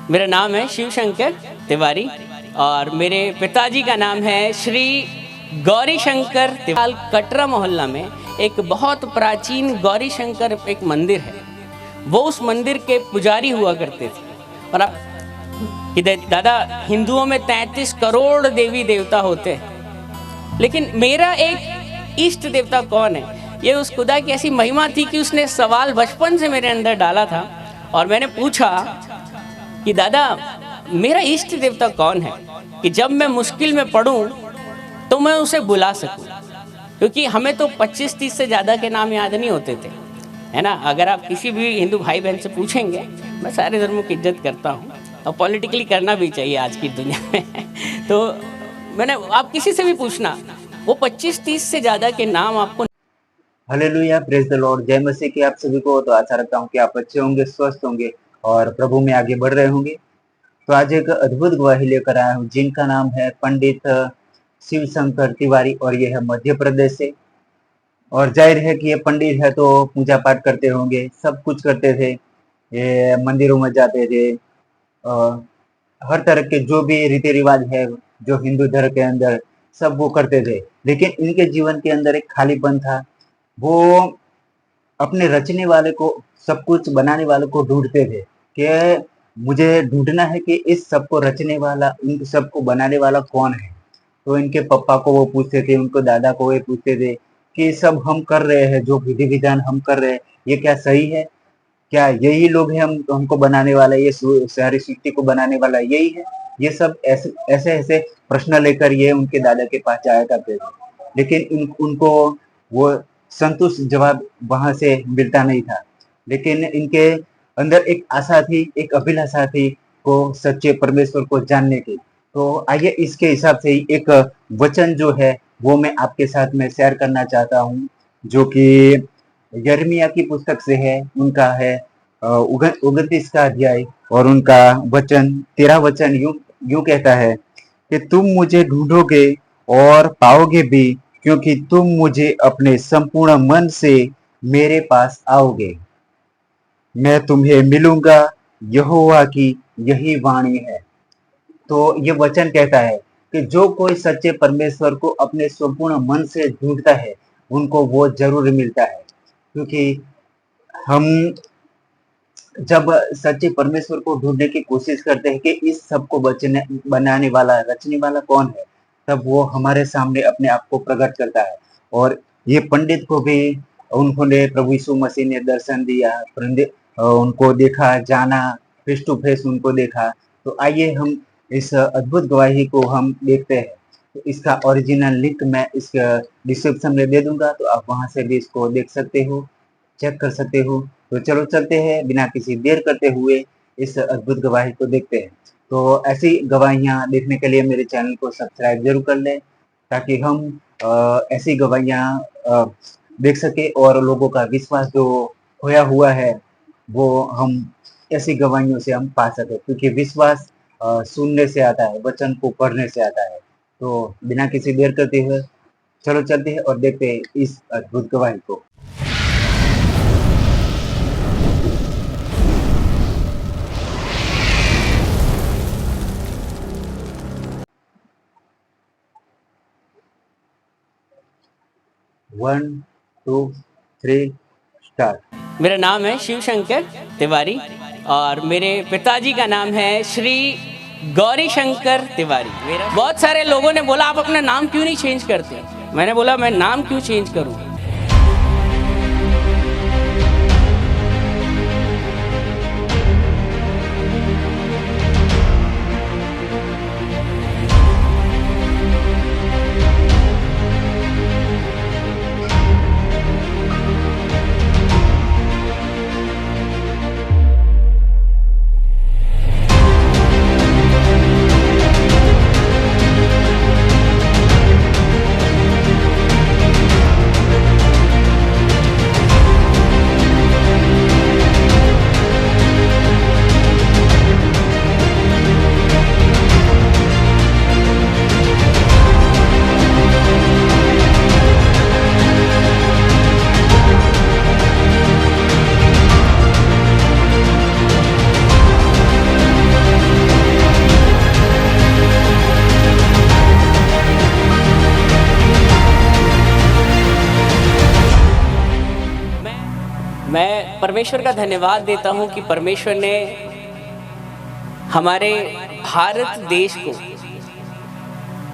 मेरा नाम है शिव शंकर तिवारी और मेरे पिताजी का नाम है श्री गौरी शंकर तिवारी। कटरा मोहल्ला में एक बहुत प्राचीन गौरी शंकर एक मंदिर है, वो उस मंदिर के पुजारी हुआ करते थे। और आप कि दादा हिंदुओं में 33 करोड़ देवी देवता होते हैं, लेकिन मेरा एक इष्ट देवता कौन है, ये उस खुदा की ऐसी महिमा थी कि उसने सवाल बचपन से मेरे अंदर डाला था। और मैंने पूछा कि दादा मेरा इष्ट देवता कौन है, कि जब मैं मुश्किल में पड़ूं तो मैं उसे बुला सकूं। क्योंकि हमें तो 25-30 से ज़्यादा के नाम याद नहीं होते थे, है ना। अगर आप किसी भी हिंदू भाई बहन से पूछेंगे, मैं सारे धर्मों की इज्जत करता हूँ और पॉलिटिकली करना भी चाहिए आज की दुनिया में। तो मैंने आप किसी से भी पूछना, वो 25-30 से ज़्यादा के नाम आपको। Hallelujah, praise the Lord. जय मसीह की आप सभी को। तो आशा रखता हूँ कि आप अच्छे होंगे, स्वस्थ होंगे और प्रभु में आगे बढ़ रहे होंगे। तो आज एक अद्भुत गवाही लेकर आया हूँ, जिनका नाम है पंडित शिव शंकर तिवारी और ये है मध्य प्रदेश से। और जाहिर है कि ये पंडित है तो पूजा पाठ करते होंगे, सब कुछ करते थे, ये मंदिरों में जाते थे, हर तरह के जो भी रीति रिवाज है जो हिंदू धर्म के अंदर सब वो करते थे। लेकिन इनके जीवन के अंदर एक खालीपन था। वो अपने रचने वाले को, सब कुछ बनाने वाले को ढूंढते थे कि मुझे ढूंढना है कि इस सब को रचने वाला, इन सबको बनाने वाला कौन है। तो इनके पापा को वो पूछते थे, उनको दादा को वो पूछते थे कि सब हम कर रहे हैं, जो विधि विधान हम कर रहे हैं, ये क्या सही है? क्या यही लोग हैं हमको बनाने वाला, ये सारी सृष्टि को बनाने वाला यही है? ये सब ऐसे ऐसे ऐसे प्रश्न लेकर ये उनके दादा के पास जाया करते थे। लेकिन उनको वो संतुष्ट जवाब वहां से मिलता नहीं था। लेकिन इनके अंदर एक आशा थी, एक अभिलाषा थी को सच्चे परमेश्वर को जानने की। तो आइए इसके हिसाब से ही एक वचन जो है वो मैं आपके साथ में शेयर करना चाहता हूँ, जो कि यिर्मयाह की पुस्तक से है। उनका है 29 का अध्याय और उनका वचन 13 वचन यूं कहता है कि तुम मुझे ढूंढोगे और पाओगे भी, क्योंकि तुम मुझे अपने संपूर्ण मन से मेरे पास आओगे। मैं तुम्हें मिलूंगा, यहोवा की यही वाणी है। तो ये वचन कहता है कि जो कोई सच्चे परमेश्वर को अपने संपूर्ण मन से ढूंढता है, उनको वो जरूर मिलता है। क्योंकि हम जब सच्चे परमेश्वर को ढूंढने की कोशिश करते हैं कि इस सब को बनाने वाला, रचने वाला कौन है, तब वो हमारे सामने अपने आप को प्रकट करता है। और ये पंडित को भी उन्होंने प्रभु यीशु मसीह ने दर्शन दिया, उनको देखा, जाना, फेस टू फेस उनको देखा। तो आइए हम इस अद्भुत गवाही को हम देखते हैं। तो इसका ओरिजिनल लिंक मैं इस डिस्क्रिप्शन में दे दूंगा, तो आप वहां से भी इसको देख सकते हो, चेक कर सकते हो। तो चलो चलते हैं, बिना किसी देर करते हुए इस अद्भुत गवाही को देखते हैं। तो ऐसी गवाहियां देखने के लिए मेरे चैनल को सब्सक्राइब जरूर कर लें, ताकि हम ऐसी गवाहियां देख सके और लोगों का विश्वास जो खोया हुआ है वो हम ऐसी गवाहियों से हम पा सके। क्योंकि विश्वास सुनने से आता है, वचन को पढ़ने से आता है। तो बिना किसी देर करते हुए चलो चलते हैं और देखते हैं इस अद्भुत गवाही को। One two three start. मेरा नाम है शिव शंकर तिवारी और मेरे पिताजी का नाम है श्री गौरी शंकर तिवारी। बहुत सारे लोगों ने बोला आप अपना नाम क्यों नहीं चेंज करते। मैंने बोला मैं नाम क्यों चेंज करूं। परमेश्वर का धन्यवाद देता हूँ कि परमेश्वर ने हमारे भारत देश को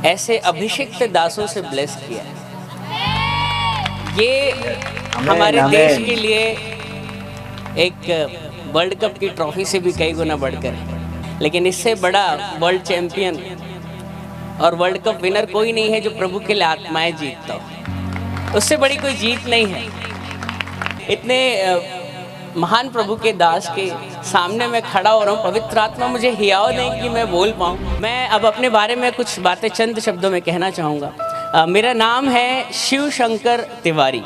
ऐसे अभिषिक्त दासों से ब्लेस किया है। ये हमारे देश के लिए एक वर्ल्ड कप की ट्रॉफी से भी कई गुना बढ़कर है, लेकिन इससे बड़ा वर्ल्ड चैंपियन और वर्ल्ड कप विनर कोई नहीं है जो प्रभु के लिए आत्माएं जीतता हो। उससे बड़ी कोई जीत नहीं है। इतने महान प्रभु के दास के सामने मैं खड़ा हो रहा हूँ, पवित्र आत्मा मुझे हियाव नहीं कि मैं बोल पाऊँ। मैं अब अपने बारे में कुछ बातें चंद शब्दों में कहना चाहूँगा। मेरा नाम है शिव शंकर तिवारी।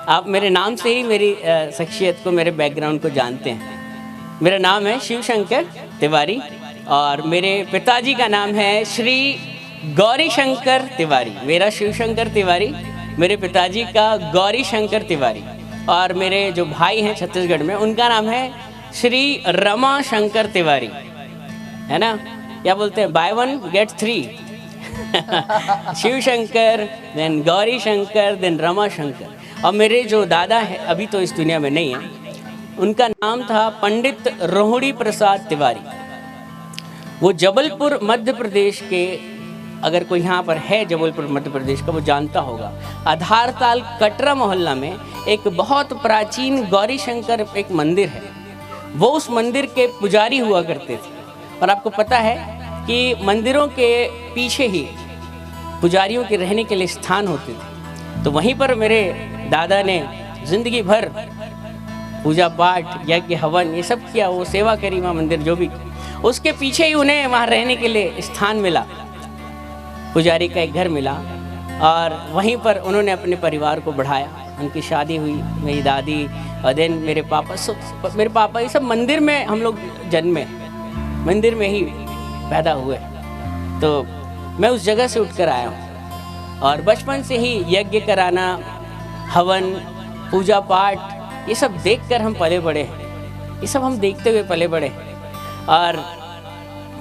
आप मेरे नाम से ही मेरी शख्सियत को, मेरे बैकग्राउंड को जानते हैं। मेरा नाम है शिव शंकर तिवारी और मेरे पिताजी का नाम है श्री गौरी शंकर तिवारी। मेरा शिव शंकर तिवारी, मेरे पिताजी का गौरी शंकर तिवारी, और मेरे जो भाई हैं छत्तीसगढ़ में उनका नाम है श्री रमा शंकर तिवारी, है ना। क्या बोलते हैं, buy one get three. Shiv Shankar, then Gauri Shankar, then Rama Shankar. और मेरे जो दादा हैं, अभी तो इस दुनिया में नहीं है, उनका नाम था पंडित रोहिणी प्रसाद तिवारी। वो जबलपुर मध्य प्रदेश के, अगर कोई यहाँ पर है जबलपुर मध्य प्रदेश का, वो जानता होगा, आधारताल कटरा मोहल्ला में एक बहुत प्राचीन गौरी शंकर एक मंदिर है। वो उस मंदिर के पुजारी हुआ करते थे। और आपको पता है कि मंदिरों के पीछे ही पुजारियों के रहने के लिए स्थान होते थे। तो वहीं पर मेरे दादा ने जिंदगी भर पूजा पाठ, यज्ञ, हवन ये सब किया, वो सेवा करी वहाँ मंदिर जो भी। उसके पीछे ही उन्हें वहाँ रहने के लिए स्थान मिला, पुजारी का एक घर मिला, और वहीं पर उन्होंने अपने परिवार को बढ़ाया। उनकी शादी हुई, मेरी दादी और देन मेरे पापा ये सब मंदिर में हम लोग जन्मे, मंदिर में ही पैदा हुए। तो मैं उस जगह से उठकर आया हूँ और बचपन से ही यज्ञ कराना, हवन, पूजा पाठ ये सब देखकर हम पले बड़े हैं। ये सब हम देखते हुए पले बड़े हैं। और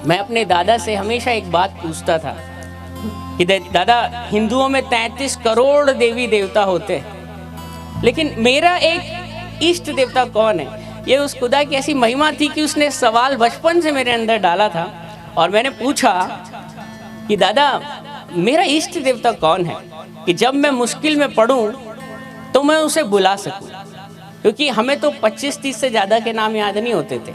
मैं अपने दादा से हमेशा एक बात पूछता था कि दादा, हिंदुओं में 33 करोड़ देवी देवता होते हैं, लेकिन मेरा एक इष्ट देवता कौन है? ये उस खुदा की ऐसी महिमा थी कि उसने सवाल बचपन से मेरे अंदर डाला था। और मैंने पूछा कि दादा, मेरा इष्ट देवता कौन है कि जब मैं मुश्किल में पड़ूं तो मैं उसे बुला सकूं। क्योंकि हमें तो 25-30 से ज़्यादा के नाम याद नहीं होते थे,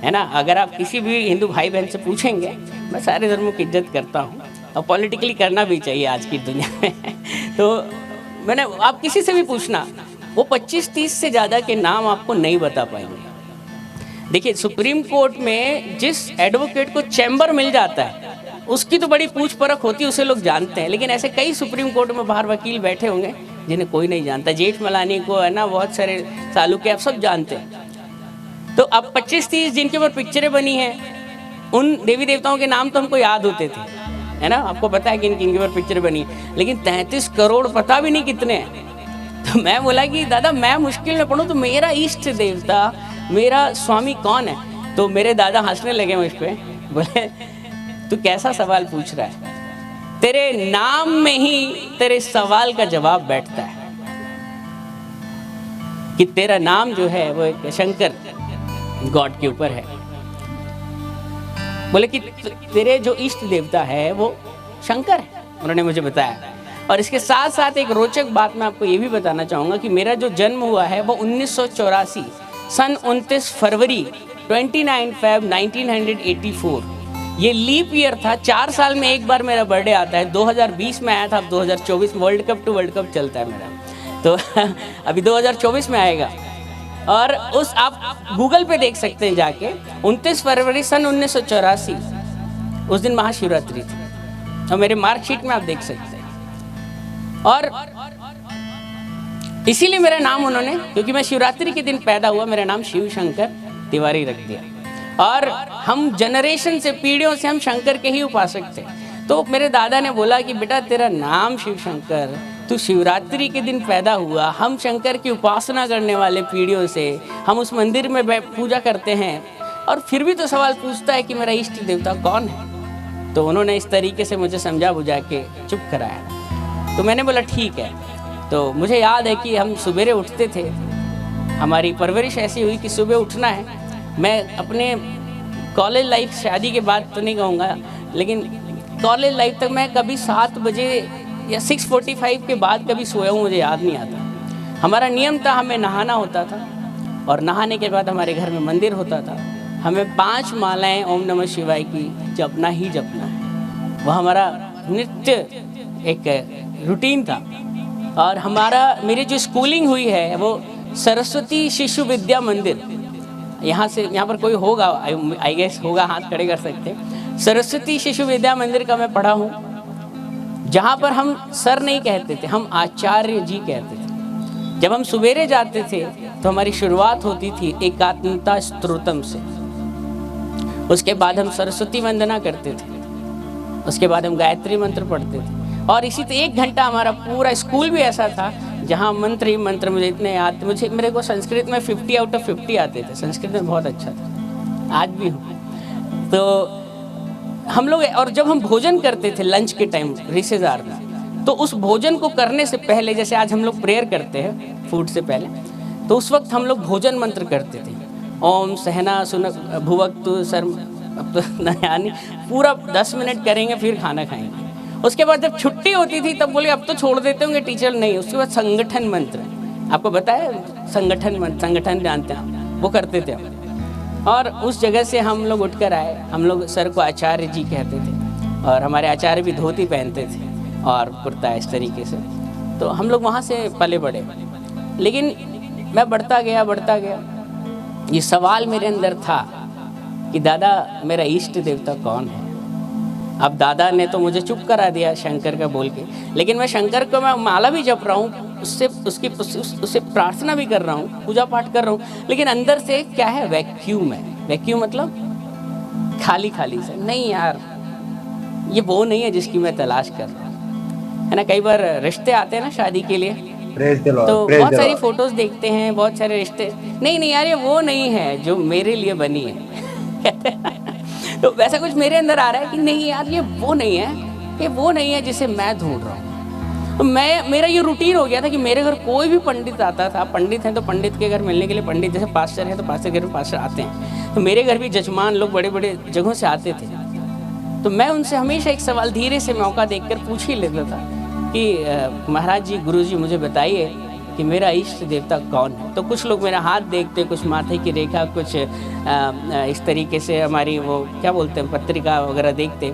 है ना। अगर आप किसी भी हिंदू भाई बहन से पूछेंगे, मैं सारे धर्मों की इज्जत करता हूँ और पॉलिटिकली करना भी चाहिए आज की दुनिया में। तो मैंने, आप किसी से भी पूछना, वो 25-30 से ज़्यादा के नाम आपको नहीं बता पाएंगे। देखिए, सुप्रीम कोर्ट में जिस एडवोकेट को चैम्बर मिल जाता है उसकी तो बड़ी पूछ परख होती है, उसे लोग जानते हैं। लेकिन ऐसे कई सुप्रीम कोर्ट में बाहर वकील बैठे होंगे जिन्हें कोई नहीं जानता। जेठमलानी को, है ना, बहुत सारे चालुक्य, आप सब जानते हैं। तो अब 25-30 जिनके ऊपर पिक्चरें बनी हैं, उन देवी देवताओं के नाम तो हमको याद होते थे, है ना। आपको पता है कि इनके ऊपर पिक्चर बनी है, लेकिन 33 करोड़ पता भी नहीं कितने हैं। तो मैं बोला कि दादा, मैं मुश्किल में पढ़ूँ तो मेरा इष्ट देवता, मेरा स्वामी कौन है? तो मेरे दादा हंसने लगे मुझ पे, बोले, तू कैसा सवाल पूछ रहा है? तेरे नाम में ही तेरे सवाल का जवाब बैठता है कि तेरा नाम जो है वो एक शंकर गॉड के ऊपर है। बोले कि तेरे जो इष्ट देवता है वो शंकर है, उन्होंने मुझे बताया। और इसके साथ साथ एक रोचक बात मैं आपको ये भी बताना चाहूँगा कि मेरा जो जन्म हुआ है वो 1984 सन 29 फरवरी 29 फेब 1984, ये लीप ईयर था। 4 साल में एक बार मेरा बर्थडे आता है। 2020 में आया था, अब 2024 world cup to world cup चलता है मेरा, तो अभी 2024 में आएगा। और उस, आप गूगल पे देख सकते हैं जाके, 29 फरवरी सन 1984 उस दिन महाशिवरात्रि थी, और मेरे मार्कशीट में आप देख सकते हैं। और इसीलिए मेरा नाम उन्होंने, क्योंकि मैं शिवरात्रि के दिन पैदा हुआ, मेरा नाम शिव शंकर तिवारी रख दिया। और हम जनरेशन से, पीढ़ियों से हम शंकर के ही उपासक थे। तो मेरे दादा ने बोला कि बेटा, तेरा नाम शिव शंकर, तू शिवरात्रि के दिन पैदा हुआ, हम शंकर की उपासना करने वाले पीढ़ियों से, हम उस मंदिर में पूजा करते हैं, और फिर भी तो सवाल पूछता है कि मेरा इष्ट देवता कौन है? तो उन्होंने इस तरीके से मुझे समझा बुझा के चुप कराया। तो मैंने बोला ठीक है। तो मुझे याद है कि हम सुबेरे उठते थे, हमारी परवरिश ऐसी हुई कि सुबह उठना है। मैं अपने कॉलेज लाइफ, शादी के बाद तो नहीं कहूँगा, लेकिन कॉलेज लाइफ तक मैं कभी 7 बजे या 6:45 के बाद कभी सोया हूँ मुझे याद नहीं आता। हमारा नियम था, हमें नहाना होता था और नहाने के बाद हमारे घर में मंदिर होता था। हमें 5 मालाएं ओम नमः शिवाय की जपना ही जपना है। वह हमारा नित्य एक रूटीन था। और मेरी जो स्कूलिंग हुई है वो सरस्वती शिशु विद्या मंदिर, यहाँ पर कोई होगा, आई गेस होगा, हाथ खड़े कर सकते। सरस्वती शिशु विद्या मंदिर का मैं पढ़ा हूँ, जहाँ पर हम सर नहीं कहते थे, हम आचार्य जी कहते थे। जब हम सवेरे जाते थे तो हमारी शुरुआत होती थी एकात्मता स्तोत्रम से। उसके बाद हम सरस्वती वंदना करते थे, उसके बाद हम गायत्री मंत्र पढ़ते थे। और इसी तरह 1 घंटा हमारा पूरा स्कूल भी ऐसा था जहाँ मंत्र ही मंत्र मुझे इतने याद, मेरे को संस्कृत में 50 आउट ऑफ 50 आते थे। संस्कृत में बहुत अच्छा था, आज भी हूँ। तो हम लोग, और जब हम भोजन करते थे लंच के टाइम, रिसेस आवर में, तो उस भोजन को करने से पहले, जैसे आज हम लोग प्रेयर करते हैं फूड से पहले, तो उस वक्त हम लोग भोजन मंत्र करते थे। ओम सहना सुनक भुवक्तु सर्व, यानी पूरा 10 मिनट करेंगे, फिर खाना खाएंगे। उसके बाद जब छुट्टी होती थी तब बोले अब तो छोड़ देते होंगे टीचर, नहीं। उसके बाद संगठन मंत्र, आपको बताया संगठन मंत्र, संगठन जानते हैं, वो करते थे हम। और उस जगह से हम लोग उठकर आए। हम लोग सर को आचार्य जी कहते थे और हमारे आचार्य भी धोती पहनते थे और कुर्ता, इस तरीके से। तो हम लोग वहाँ से पले बढ़े। लेकिन मैं बढ़ता गया, ये सवाल मेरे अंदर था कि दादा मेरा इष्ट देवता कौन है। अब दादा ने तो मुझे चुप करा दिया शंकर का बोल के, लेकिन मैं शंकर को, मैं माला भी जप रहा हूँ, उससे प्रार्थना भी कर रहा हूँ, पूजा पाठ कर रहा हूँ, लेकिन अंदर से क्या है, वैक्यूम है। वैक्यूम मतलब खाली से। नहीं यार, ये वो नहीं है जिसकी मैं तलाश कर रहा हूँ, है ना। कई बार रिश्ते आते हैं ना शादी के लिए, तो बहुत सारी फोटोज देखते हैं, बहुत सारे रिश्ते, नहीं यार ये वो नहीं है जो मेरे लिए बनी है। तो वैसा कुछ मेरे अंदर आ रहा है कि नहीं यार ये वो नहीं है जिसे मैं ढूंढ रहा हूँ। तो मेरा ये रूटीन हो गया था कि मेरे घर कोई भी पंडित आता था, पंडित हैं तो पंडित के घर मिलने के लिए पंडित, जैसे पास्टर है तो पास्टर के घर पास्टर आते हैं, तो मेरे घर भी जजमान लोग बड़े बड़े जगहों से आते थे। तो मैं उनसे हमेशा एक सवाल धीरे से मौका देखकर पूछ ही लेता था कि महाराज जी, गुरु जी, मुझे बताइए कि मेरा इष्ट देवता कौन है। तो कुछ लोग मेरा हाथ देखते, कुछ माथे की रेखा, कुछ इस तरीके से हमारी वो क्या बोलते हैं पत्रिका वगैरह देखते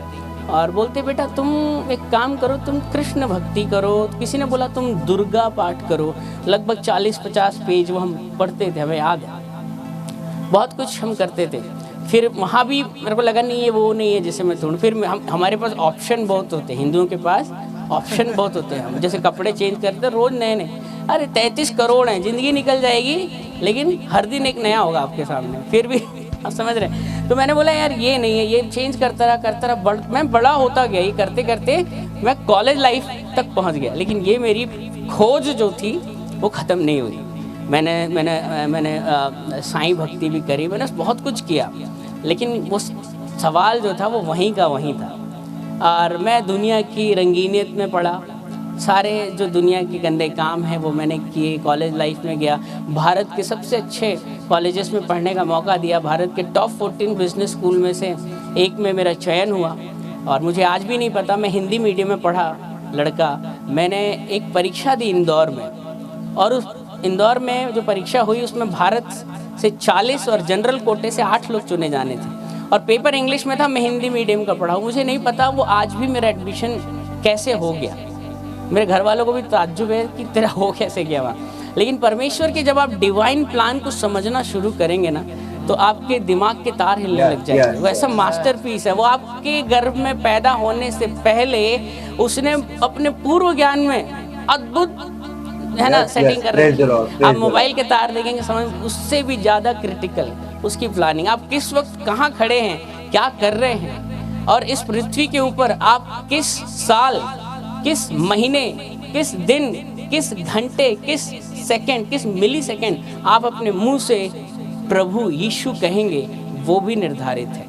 और बोलते बेटा तुम एक काम करो, तुम कृष्ण भक्ति करो। किसी ने बोला तुम दुर्गा पाठ करो। लगभग 40-50 पेज वो हम पढ़ते थे, हमें याद है, बहुत कुछ हम करते थे। फिर वहाँ भी मेरे को लगा नहीं ये वो नहीं है जिसे मैं ढूंढ। फिर हमारे पास ऑप्शन बहुत होते हैं, हिंदुओं के पास ऑप्शन बहुत होते हैं। हम जैसे कपड़े चेंज करते रोज़ नए। अरे 33 करोड़ हैं, ज़िंदगी निकल जाएगी, लेकिन हर दिन एक नया होगा आपके सामने, फिर भी आप समझ रहे हैं। तो मैंने बोला यार ये नहीं है, ये चेंज करता रहा मैं बड़ा होता गया। ये करते करते मैं कॉलेज लाइफ तक पहुंच गया, लेकिन ये मेरी खोज जो थी वो ख़त्म नहीं हुई। मैंने साईं भक्ति भी करी, मैंने बहुत कुछ किया, लेकिन वो सवाल जो था वो वहीं का वहीं था। और मैं दुनिया की रंगीनियत में पड़ा, सारे जो दुनिया के गंदे काम हैं वो मैंने किए। कॉलेज लाइफ में गया, भारत के सबसे अच्छे कॉलेजेस में पढ़ने का मौका दिया। भारत के टॉप 14 बिजनेस स्कूल में से एक में मेरा चयन हुआ। और मुझे आज भी नहीं पता, मैं हिंदी मीडियम में पढ़ा लड़का, मैंने एक परीक्षा दी इंदौर में, और उस इंदौर में जो परीक्षा हुई उसमें भारत से 40 और जनरल कोटे से 8 लोग चुने जाने थे, और पेपर इंग्लिश में था। मैं हिंदी मीडियम का पढ़ा हूँ, मुझे नहीं पता वो आज भी मेरा एडमिशन कैसे हो गया। मेरे घर वालों को भी ताज्जुब है कि तेरा हो कैसे गया वहाँ। लेकिन परमेश्वर के जब आप डिवाइन प्लान को समझना शुरू करेंगे ना, तो आपके दिमाग के तार हिलने लग जाएंगे। वो ऐसा मास्टरपीस है, वो आपके गर्भ में पैदा होने से पहले उसने अपने पूर्व ज्ञान में अद्भुत, है ना, सेटिंग कर रही है। आप मोबाइल के तार देखेंगे, समझ उससे भी ज़्यादा क्रिटिकल उसकी प्लानिंग। आप किस वक्त कहाँ खड़े हैं, क्या कर रहे हैं, और इस पृथ्वी के ऊपर आप किस साल, किस महीने, किस दिन, किस घंटे, किस सेकंड, किस मिली सेकंड आप अपने मुंह से प्रभु यीशु कहेंगे, वो भी निर्धारित है।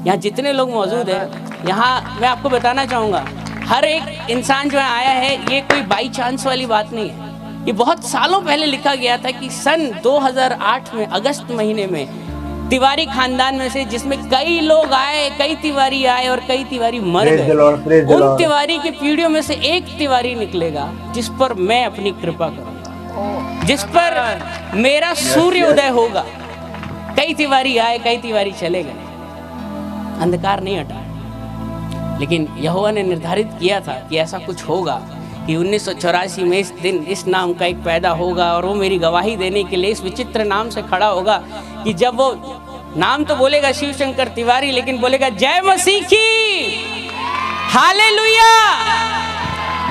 यहाँ जितने लोग मौजूद हैं, यहाँ मैं आपको बताना चाहूँगा, हर एक इंसान जो आया है, ये कोई बाई चांस वाली बात नहीं है। ये बहुत सालों पहले लिखा गया था कि सन 2008 में अगस्त महीने में तिवारी खानदान में से, जिसमें कई लोग आए, कई तिवारी आए और कई तिवारी मर Praise the Lord, गए, praise the उन Lord. तिवारी की पीढ़ियों में से एक तिवारी निकलेगा जिस पर मैं अपनी कृपा करूंगा, जिस पर मेरा सूर्योदय होगा। कई तिवारी आए, कई तिवारी चले गए, अंधकार नहीं हटा, लेकिन यहोवा ने निर्धारित किया था कि ऐसा कुछ होगा कि 1984 में इस दिन इस नाम का एक पैदा होगा, और वो मेरी गवाही देने के लिए इस विचित्र नाम से खड़ा होगा कि जब वो नाम तो बोलेगा शिव शंकर तिवारी, लेकिन बोलेगा जय मसीह की, हालेलुया।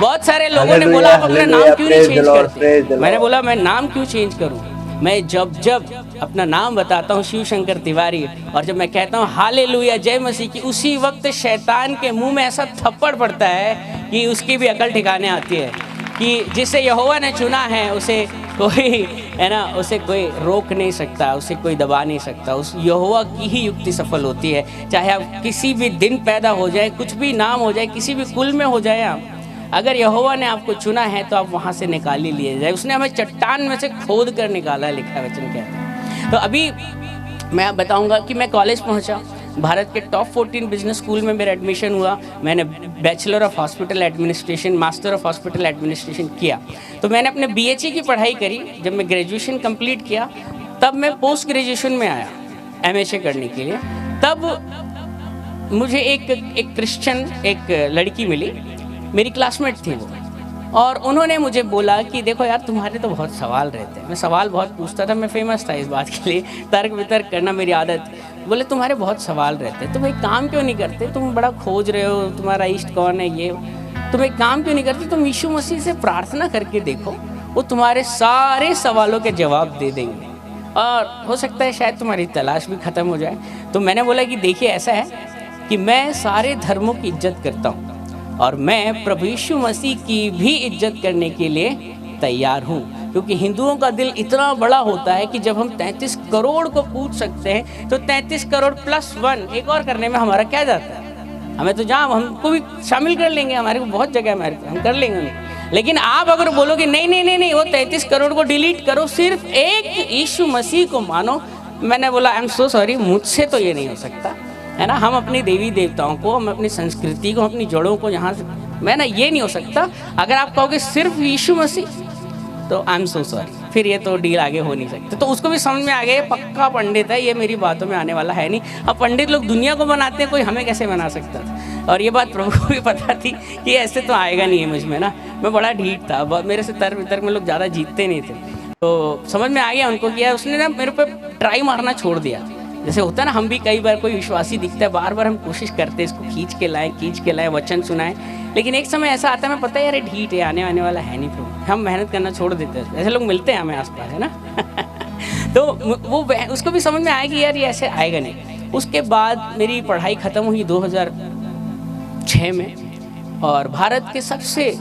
बहुत सारे लोगों ने बोला आप अपना नाम क्यों नहीं चेंज करते? मैंने बोला मैं नाम क्यों चेंज करूं? मैं जब अपना नाम बताता हूँ शिव शंकर तिवारी, और जब मैं कहता हूँ हालेलुया जय मसीह की, उसी वक्त शैतान के मुंह में ऐसा थप्पड़ पड़ता है कि उसकी भी अकल ठिकाने आती है कि जिसे यहोवा ने चुना है उसे कोई, है ना, उसे कोई रोक नहीं सकता, उसे कोई दबा नहीं सकता। उस यहोवा की ही युक्ति सफल होती है। चाहे आप किसी भी दिन पैदा हो जाए, कुछ भी नाम हो जाए, किसी भी कुल में हो जाए आप, अगर यहोवा ने आपको चुना है तो आप वहाँ से निकाल ही लिए जाए। उसने हमें चट्टान में से खोद कर निकाला, लिखा वचन कहता है। तो अभी मैं बताऊंगा कि मैं कॉलेज पहुंचा, भारत के टॉप 14 बिजनेस स्कूल में मेरा एडमिशन हुआ। मैंने bachelor of hospital administration, master of hospital administration किया। तो मैंने अपने BHE की पढ़ाई करी। जब मैं ग्रेजुएशन कंप्लीट किया तब मैं पोस्ट ग्रेजुएशन में आया MHA करने के लिए। तब मुझे एक क्रिश्चियन एक लड़की मिली, मेरी क्लासमेट थी वो, और उन्होंने मुझे बोला कि देखो यार तुम्हारे तो बहुत सवाल रहते हैं। मैं सवाल बहुत पूछता था, मैं फेमस था इस बात के लिए, तर्क वितर्क करना मेरी आदत। बोले तुम्हारे बहुत सवाल रहते हैं, तुम एक काम क्यों नहीं करते? तुम बड़ा खोज रहे हो, तुम्हारा इष्ट कौन है ये, तुम एक काम क्यों नहीं करते? तुम यीशु मसीह से प्रार्थना करके देखो, वो तुम्हारे सारे सवालों के जवाब दे देंगे, और हो सकता है शायद तुम्हारी तलाश भी ख़त्म हो जाए। तो मैंने बोला कि देखिए ऐसा है कि मैं सारे धर्मों की इज्जत करता हूँ, और मैं प्रभु यीशु मसीह की भी इज्जत करने के लिए तैयार हूँ, क्योंकि हिंदुओं का दिल इतना बड़ा होता है कि जब हम 33 करोड़ को पूछ सकते हैं तो 33 करोड़ प्लस 1 एक और करने में हमारा क्या जाता है? हमें तो जहाँ हमको भी शामिल कर लेंगे, हमारे को बहुत जगह है, हमारे हम कर लेंगे उनको। लेकिन आप अगर बोलोगे नहीं नहीं नहीं नहीं वो 33 करोड़ को डिलीट करो, सिर्फ एक यीशु मसीह को मानो, मैंने बोला आई एम सो सॉरी, मुझसे तो ये नहीं हो सकता, है ना। हम अपनी देवी देवताओं को, हम अपनी संस्कृति को, अपनी जड़ों को यहाँ से, मैं ना ये नहीं हो सकता। अगर आप कहोगे सिर्फ यीशु मसीह, तो आई एम सो सॉरी, फिर ये तो डील आगे हो नहीं सकती। तो उसको भी समझ में आ गया पक्का पंडित है, ये मेरी बातों में आने वाला है नहीं। अब पंडित लोग दुनिया को बनाते हैं, कोई हमें कैसे बना सकता था? और ये बात प्रभु को भी पता थी कि ऐसे तो आएगा नहीं है मुझ में ना, मैं बड़ा ढीठ था, मेरे से तर्क वितर्क में लोग ज़्यादा जीतते नहीं थे। तो समझ में आ गया उनको कि यार उसने ना मेरे पे ट्राई मारना छोड़ दिया। जैसे होता है ना, हम भी कई बार कोई विश्वासी दिखता है, बार बार हम कोशिश करते हैं इसको खींच के लाएं, वचन सुनाएं, लेकिन एक समय ऐसा आता है, मैं पता है यार ये ढीठ है, आने वाला है नहीं प्रभु, हम मेहनत करना छोड़ देते हैं। ऐसे लोग मिलते हैं हमें आसपास, है ना। तो वो उसको भी समझ में आया कि यार ये ऐसे आएगा नहीं। उसके बाद मेरी पढ़ाई ख़त्म हुई 2006 में, और भारत के सबसे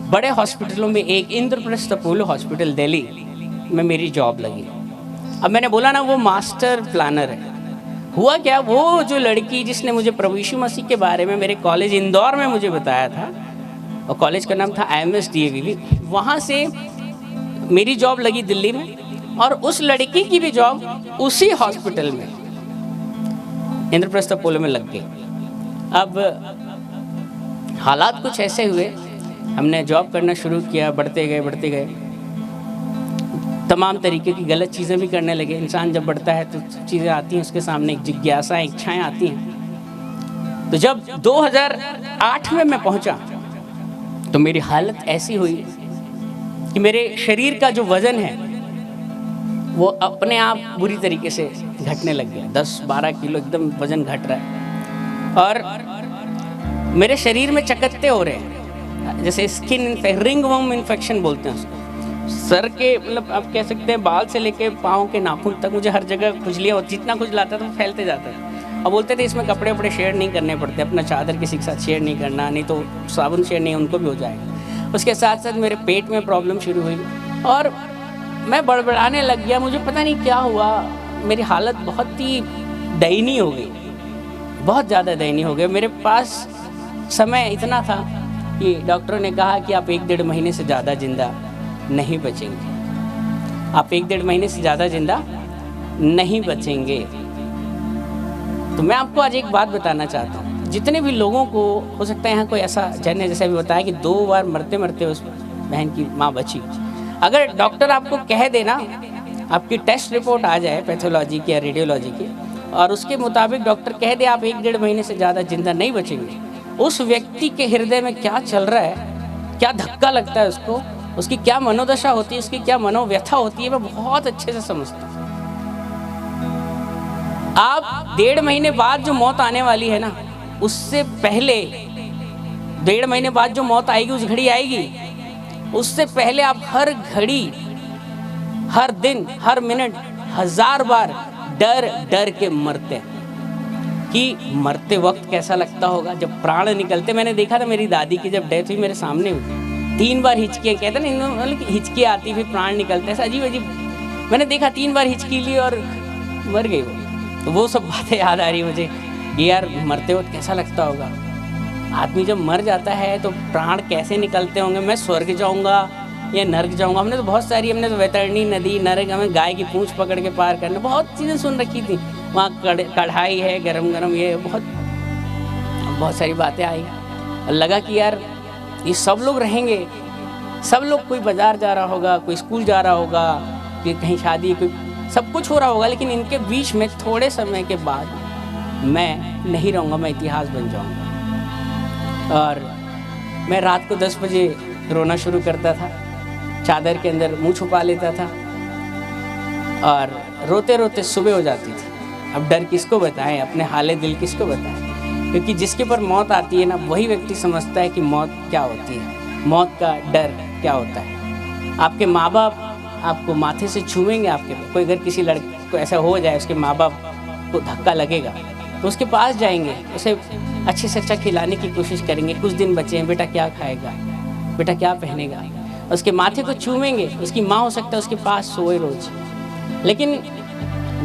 बड़े हॉस्पिटलों में एक इंद्रप्रस्थ अपोलो हॉस्पिटल दिल्ली में मेरी जॉब लगी। अब मैंने बोला ना वो मास्टर प्लानर है। हुआ क्या, वो जो लड़की जिसने मुझे प्रभु यीशु मसीह के बारे में मेरे कॉलेज इंदौर में मुझे बताया था, और कॉलेज का नाम था IMS DAV, वहाँ से मेरी जॉब लगी दिल्ली में, और उस लड़की की भी जॉब उसी हॉस्पिटल में इंद्रप्रस्थ अपोलो में लग गई। अब हालात कुछ ऐसे हुए, हमने जॉब करना शुरू किया, बढ़ते गए, तमाम तरीके की गलत चीज़ें भी करने लगे। इंसान जब बढ़ता है तो चीज़ें आती हैं उसके सामने, एक जिज्ञासा, इच्छाएं आती हैं। तो जब 2008 में मैं पहुंचा तो मेरी हालत ऐसी हुई कि मेरे शरीर का जो वज़न है वो अपने आप बुरी तरीके से घटने लग गया। 10-12 किलो एकदम वज़न घट रहा है, और मेरे शरीर में चकत्ते हो रहे हैं, जैसे स्किन रिंगवर्म इन्फेक्शन बोलते हैं उसको। सर के मतलब आप कह सकते हैं बाल से लेके पाँव के नाखून तक मुझे हर जगह खुजलियाँ, और जितना खुजलाता था वो फैलते जाता था। और बोलते थे इसमें कपड़े वपड़े शेयर नहीं करने पड़ते, अपना चादर किसी के साथ शेयर नहीं करना, नहीं तो साबुन शेयर नहीं, उनको भी हो जाएगा। उसके साथ साथ मेरे पेट में प्रॉब्लम शुरू हुई, और मैं बड़बड़ाने लग गया। मुझे पता नहीं क्या हुआ, मेरी हालत बहुत ही दयनीय हो गई, बहुत ज़्यादा दयनीय हो गई। मेरे पास समय इतना था कि डॉक्टरों ने कहा कि आप 1-1.5 महीने से ज़्यादा जिंदा नहीं बचेंगे। आप 1-1.5 महीने से ज़्यादा जिंदा नहीं बचेंगे। तो मैं आपको आज एक बात बताना चाहता हूँ, जितने भी लोगों को हो सकता है यहाँ कोई ऐसा जन है, जैसे अभी बताया कि 2 बार मरते मरते उस बहन की माँ बची। अगर डॉक्टर आपको कह देना, आपकी टेस्ट रिपोर्ट आ जाए पैथोलॉजी की या रेडियोलॉजी की, और उसके मुताबिक डॉक्टर कह दे आप 1-1.5 महीने से ज़्यादा जिंदा नहीं बचेंगे, उस व्यक्ति के हृदय में क्या चल रहा है, क्या धक्का लगता है उसको, उसकी क्या मनोदशा होती है, उसकी क्या मनोव्यथा होती है, मैं बहुत अच्छे से समझता हूँ। आप 1.5 महीने बाद जो मौत आने वाली है ना, उससे पहले 1.5 महीने बाद जो मौत आएगी, उस घड़ी आएगी, उससे पहले आप हर घड़ी, हर दिन, हर मिनट 1000 बार डर डर के मरते हैं कि मरते वक्त कैसा लगता होगा जब प्राण निकलते। मैंने देखा था मेरी दादी की जब डेथ हुई, मेरे सामने हुई, 3 बार हिचकियाँ, कहते ना मतलब हिचकियाँ आती फिर प्राण निकलते, ऐसा अजीब अजीब मैंने देखा। 3 बार हिचकी ली और मर गई वो। तो वो सब बातें याद आ रही मुझे कि यार मरते वक्त कैसा लगता होगा। आदमी जब मर जाता है तो प्राण कैसे निकलते होंगे, मैं स्वर्ग जाऊंगा या नरक जाऊंगा। हमने तो बहुत सारी, हमने तो वैतरणी नदी, नरक, हमें गाय की पूंछ पकड़ के पार करना, बहुत चीज़ें सुन रखी थी। वहाँ कढ़ाई है गरम गरम, ये बहुत सारी बातें आई। और लगा कि यार ये सब लोग रहेंगे, सब लोग, कोई बाजार जा रहा होगा, कोई स्कूल जा रहा होगा, कि कहीं शादी, कोई सब कुछ हो रहा होगा, लेकिन इनके बीच में थोड़े समय के बाद मैं नहीं रहूँगा, मैं इतिहास बन जाऊँगा। और मैं रात को 10 बजे रोना शुरू करता था, चादर के अंदर मुंह छुपा लेता था और रोते रोते सुबह हो जाती थी। अब डर किसको बताएं, अपने हाले दिल किसको बताएं, क्योंकि जिसके पर मौत आती है ना, वही व्यक्ति समझता है कि मौत क्या होती है, मौत का डर क्या होता है। आपके माँ बाप आपको माथे से छूएंगे, आपके कोई अगर किसी लड़के को ऐसा हो जाए, उसके माँ बाप को धक्का लगेगा तो उसके पास जाएंगे, उसे अच्छे से अच्छा खिलाने की कोशिश करेंगे। कुछ दिन बचे हैं, बेटा क्या खाएगा, बेटा क्या पहनेगा, उसके माथे को चूमेंगे। उसकी माँ हो सकता है उसके पास सोए रोज, लेकिन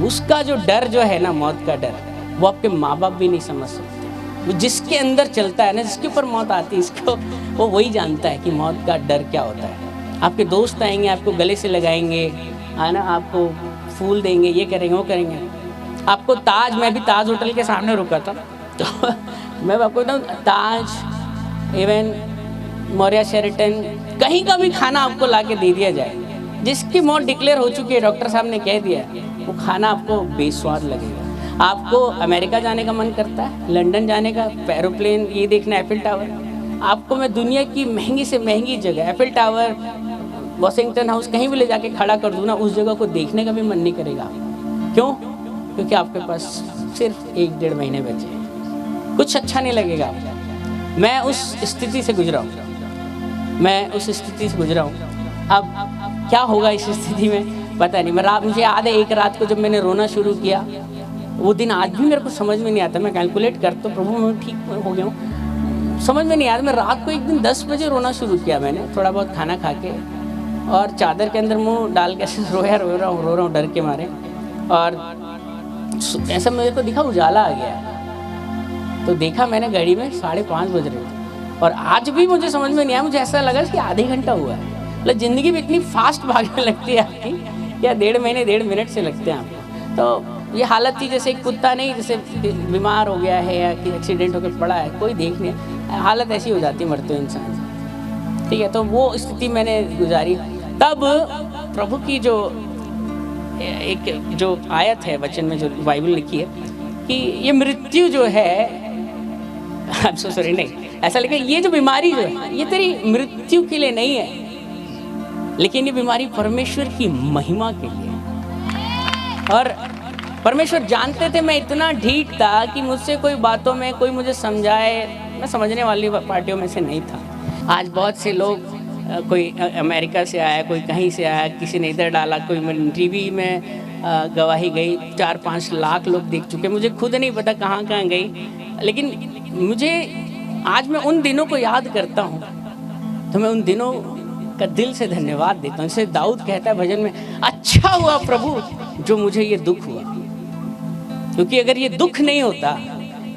उसका जो डर जो है ना, मौत का डर, वो आपके माँ बाप भी नहीं समझ सकते। वो जिसके अंदर चलता है ना, जिसके ऊपर मौत आती है, इसको वो वही जानता है कि मौत का डर क्या होता है। आपके दोस्त आएंगे, आपको गले से लगाएंगे, है ना, आपको फूल देंगे, ये करेंगे वो करेंगे। आपको ताज, मैं भी ताज होटल के सामने रुका था, तो मैं आपको बताऊँ, ताज, इवन मौर्या शेरेटन, कहीं का भी खाना आपको ला के दे दिया जाए, जिसकी मौत डिक्लेयर हो चुकी है, डॉक्टर साहब ने कह दिया, वो खाना आपको बेस्वाद लगेगा। आपको अमेरिका जाने का मन करता है, लंदन जाने का, एरोप्लेन, ये देखना एफिल टावर, आपको मैं दुनिया की महंगी से महंगी जगह, एफिल टावर, वॉशिंगटन हाउस, कहीं भी ले जाके खड़ा कर दूँ ना, उस जगह को देखने का भी मन नहीं करेगा। क्यों? क्योंकि आपके पास सिर्फ 1-1.5 महीने बचे हैं, कुछ अच्छा नहीं लगेगा। मैं उस स्थिति से गुजरा हूँ, मैं उस स्थिति से गुजरा हूँ। अब क्या होगा इस स्थिति में पता नहीं। मुझे याद है एक रात को जब मैंने रोना शुरू किया, वो दिन आज भी मेरे को समझ में नहीं आता। मैं कैलकुलेट करता हूँ, प्रभु मैं ठीक हो गया हूँ, समझ में नहीं आता। मैं रात को एक दिन 10 बजे रोना शुरू किया मैंने, थोड़ा बहुत खाना खा के, और चादर के अंदर मुंह डाल के ऐसे रो रहा हूँ डर के मारे। और ऐसा मेरे को दिखा उजाला आ गया, तो देखा मैंने घड़ी में 5:30 बज रहे थे। और आज भी मुझे समझ में नहीं आया, मुझे ऐसा लगा कि आधे घंटा हुआ है। मतलब ज़िंदगी भी इतनी फास्ट भागने लगती है आपकी, या 1.5 महीने 1.5 मिनट से लगते हैं आपको। तो ये हालत थी जैसे एक कुत्ता नहीं, जैसे बीमार हो गया है या कि एक्सीडेंट होकर पड़ा है, कोई देख नहीं, हालत ऐसी हो जाती है मरते हुए इंसान से। ठीक है, तो वो स्थिति मैंने गुजारी। तब प्रभु की जो एक जो आयत है वचन में, जो बाइबल लिखी है कि ये मृत्यु जो है, आई एम सो सॉरी, नहीं ऐसा लिखा, ये जो बीमारी जो है ये तेरी मृत्यु के लिए नहीं है, लेकिन ये बीमारी परमेश्वर की महिमा के लिए। और परमेश्वर जानते थे मैं इतना ढीठ था कि मुझसे कोई बातों में कोई मुझे समझाए, मैं समझने वाली पार्टियों में से नहीं था। आज बहुत से लोग, कोई अमेरिका से आया, कोई कहीं से आया, किसी ने इधर डाला, कोई टीवी में गवाही गई, 4-5 लाख लोग देख चुके, मुझे खुद नहीं पता कहाँ कहाँ गई। लेकिन मुझे आज मैं उन दिनों को याद करता हूँ, तो मैं उन दिनों का दिल से धन्यवाद देता हूँ। जैसे दाऊद कहता है भजन में, अच्छा हुआ प्रभु जो मुझे ये दुख हुआ, क्योंकि अगर ये दुख नहीं होता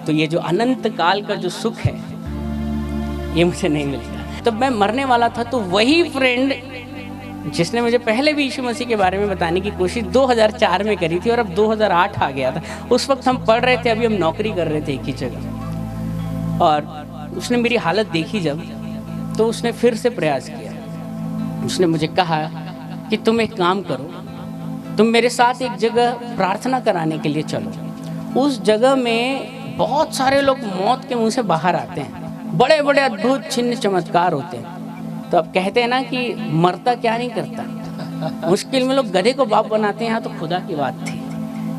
तो ये जो अनंत काल का जो सुख है ये मुझे नहीं मिलता। तब मैं मरने वाला था, तो वही फ्रेंड जिसने मुझे पहले भी यीशु मसीह के बारे में बताने की कोशिश 2004 में करी थी और अब 2008 आ गया था। उस वक्त हम पढ़ रहे थे, अभी हम नौकरी कर रहे थे एक ही जगह। और उसने मेरी हालत देखी जब, तो उसने फिर से प्रयास किया। उसने मुझे कहा कि तुम एक काम करो, तुम मेरे साथ एक जगह प्रार्थना कराने के लिए चलो। उस जगह में बहुत सारे लोग मौत के मुंह से बाहर आते हैं, बड़े बड़े अद्भुत चिन्ह चमत्कार होते हैं। तो अब कहते हैं ना कि मरता क्या नहीं करता, मुश्किल में लोग गधे को बाप बनाते हैं। यहाँ तो खुदा की बात थी,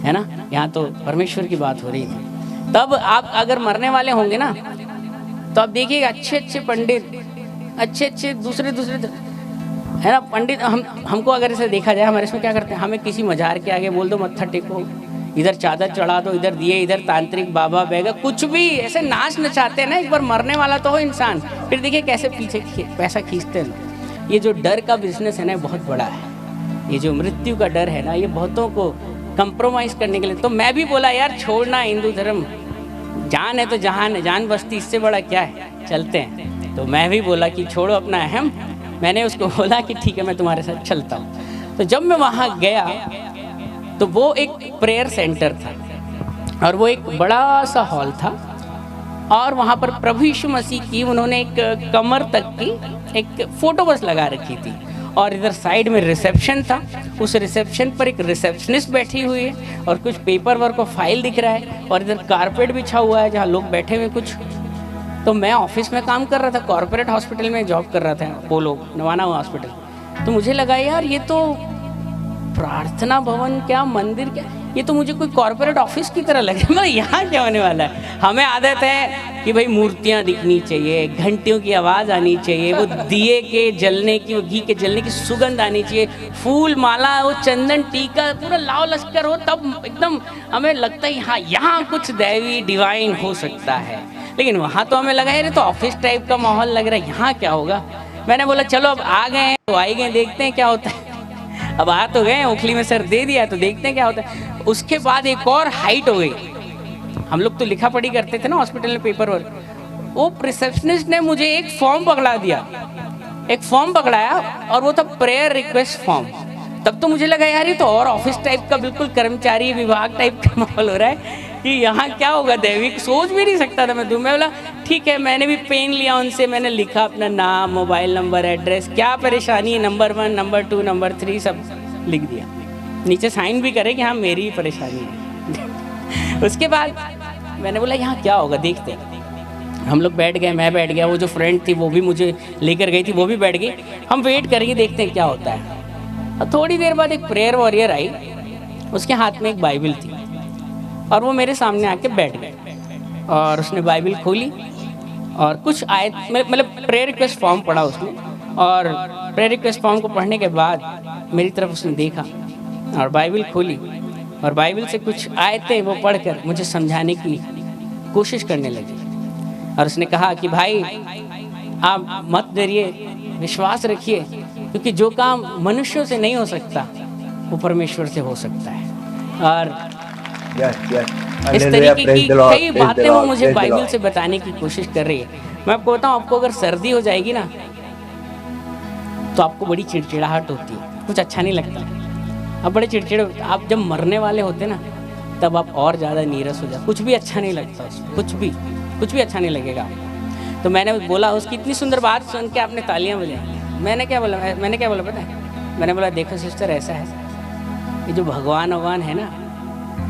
है ना, यहाँ तो परमेश्वर की बात हो रही थी। तब आप अगर मरने वाले होंगे ना, तो आप देखिएगा अच्छे अच्छे पंडित, अच्छे अच्छे दूसरे है ना पंडित, हमको अगर इसे देखा जाए, हमारे इसमें क्या करते हैं, हमें किसी मजार के आगे बोल दो मत्था टेको, इधर चादर चढ़ा दो, इधर दिए, इधर तांत्रिक बाबा बैगा, कुछ भी ऐसे नाच नचाते हैं ना। एक बार मरने वाला तो हो इंसान, फिर देखिए कैसे पीछे पैसा खींचते हैं लोग। ये जो डर का बिजनेस है ना, बहुत बड़ा है। ये जो मृत्यु का डर है ना, ये बहुतों को कंप्रोमाइज करने के लिए। तो मैं भी बोला यार छोड़ना हिंदू धर्म, जान है तो जहान है, जान बस्ती, इससे बड़ा क्या है, चलते हैं। तो मैं भी बोला कि छोड़ो अपना अहम। मैंने उसको बोला कि ठीक है मैं तुम्हारे साथ चलता हूँ। तो जब मैं वहाँ गया तो वो एक प्रेयर सेंटर था और वो एक बड़ा सा हॉल था और वहाँ पर प्रभु यीशु मसीह की उन्होंने एक कमर तक की एक फ़ोटो बस लगा रखी थी और इधर साइड में रिसेप्शन था। उस रिसेप्शन पर एक रिसेप्शनिस्ट बैठी हुई है और कुछ पेपर वर्क और फाइल दिख रहा है और इधर कारपेट बिछा हुआ है जहाँ लोग बैठे हुए कुछ। तो मैं ऑफिस में काम कर रहा था, कॉर्पोरेट हॉस्पिटल में जॉब कर रहा था, पोलो नवाना हॉस्पिटल। तो मुझे लगा यार ये तो प्रार्थना भवन क्या, मंदिर क्या, ये तो मुझे कोई कॉर्पोरेट ऑफिस की तरह लगे। मतलब यहाँ क्या होने वाला है। हमें आदत है कि भाई मूर्तियाँ दिखनी चाहिए, घंटियों की आवाज़ आनी चाहिए, वो दिए के जलने की, वो घी के जलने की सुगंध आनी चाहिए, फूल माला, वो चंदन टीका पूरा लाव लश्कर हो, तब एकदम हमें लगता है हाँ यहाँ कुछ दैवी डिवाइन हो सकता है। लेकिन वहाँ तो हमें लगा यार तो ऑफिस टाइप का माहौल लग रहा है, यहाँ क्या होगा। मैंने बोला चलो अब आ गए हैं तो आ ही गए, देखते हैं क्या होता है। अब आ तो गए, उखली में सर दे दिया तो देखते हैं क्या होता है। उसके बाद एक और हाइट हो गई। हम लोग तो लिखा पढ़ी करते थे ना हॉस्पिटल में, पेपर वर्क। वो रिसेप्शनिस्ट ने मुझे एक फॉर्म पकड़ा दिया, एक फॉर्म पकड़ाया और वो था प्रेयर रिक्वेस्ट फॉर्म। तब तो मुझे लगा यार ये तो और ऑफिस टाइप का, बिल्कुल कर्मचारी विभाग टाइप का माहौल हो रहा है कि यहाँ क्या होगा, दैविक सोच भी नहीं सकता था मैं। बोला ठीक है, मैंने भी पेन लिया उनसे, मैंने लिखा अपना नाम, मोबाइल नंबर, एड्रेस, क्या परेशानी है, नंबर 1, नंबर 2, नंबर 3 सब लिख दिया। नीचे साइन भी करे कि हाँ मेरी ही परेशानी है। उसके बाद मैंने बोला यहाँ क्या होगा देखते हैं। हम लोग बैठ गए, मैं बैठ गया, वो जो फ्रेंड थी वो भी मुझे लेकर गई थी, वो भी बैठ गई। हम वेट करेंगे, देखते हैं क्या होता है। और थोड़ी देर बाद एक प्रेयर वॉरियर आई, उसके हाथ में एक बाइबल थी और वो मेरे सामने आके बैठ गए और उसने बाइबल खोली और कुछ आयत, मतलब प्रेयर रिक्वेस्ट फॉर्म पढ़ा उसने। और प्रेयर रिक्वेस्ट फॉर्म को पढ़ने के बाद मेरी तरफ उसने देखा और बाइबल खोली और बाइबल से कुछ आयतें वो पढ़कर मुझे समझाने की कोशिश करने लगी। और उसने कहा कि भाई आप मत डरिए, विश्वास रखिए, क्योंकि जो काम मनुष्यों से नहीं हो सकता वो परमेश्वर से हो सकता है। और इस तरीके की कई बातें वो मुझे बाइबल से बताने की कोशिश कर रही है। मैं आपको बताऊं, आपको अगर सर्दी हो जाएगी ना तो आपको बड़ी चिड़चिड़ाहट होती है, कुछ अच्छा नहीं लगता, आप बड़े चिड़चिड़े। आप जब मरने वाले होते ना तब आप और ज़्यादा नीरस हो जाते, कुछ भी अच्छा नहीं लगता, कुछ भी अच्छा नहीं लगेगा। तो मैंने बोला, उसकी इतनी सुंदर बात सुन के आपने तालियां बजाई। मैंने क्या बोला पता है, मैंने बोला देखो सिस्टर ऐसा है, ये जो भगवान है ना,